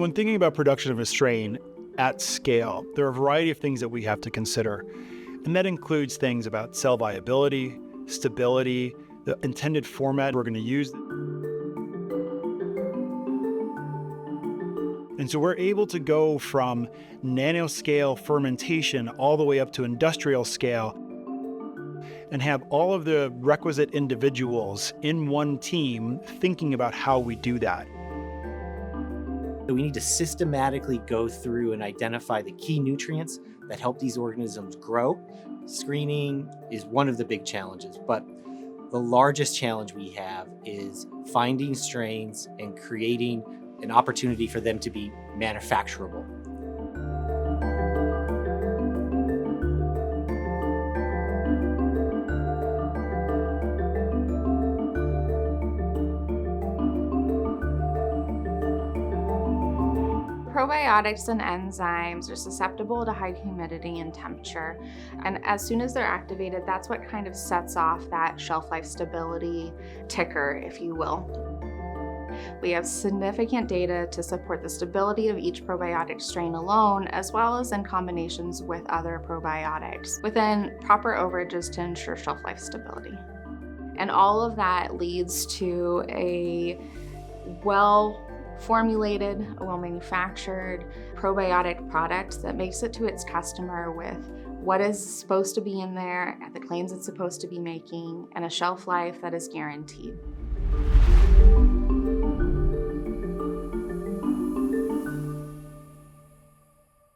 When thinking about production of a strain at scale, there are a variety of things that we have to consider. And that includes things about cell viability, stability, the intended format we're going to use. And so we're able to go from nanoscale fermentation all the way up to industrial scale and have all of the requisite individuals in one team thinking about how we do that. We need to systematically go through and identify the key nutrients that help these organisms grow. Screening is one of the big challenges, but the largest challenge we have is finding strains and creating an opportunity for them to be manufacturable. Probiotics and enzymes are susceptible to high humidity and temperature. And as soon as they're activated, that's what kind of sets off that shelf life stability ticker, if you will. We have significant data to support the stability of each probiotic strain alone, as well as in combinations with other probiotics, within proper overages to ensure shelf life stability. And all of that leads to a well-formulated, well-manufactured probiotic product that makes it to its customer with what is supposed to be in there, the claims it's supposed to be making, and a shelf life that is guaranteed.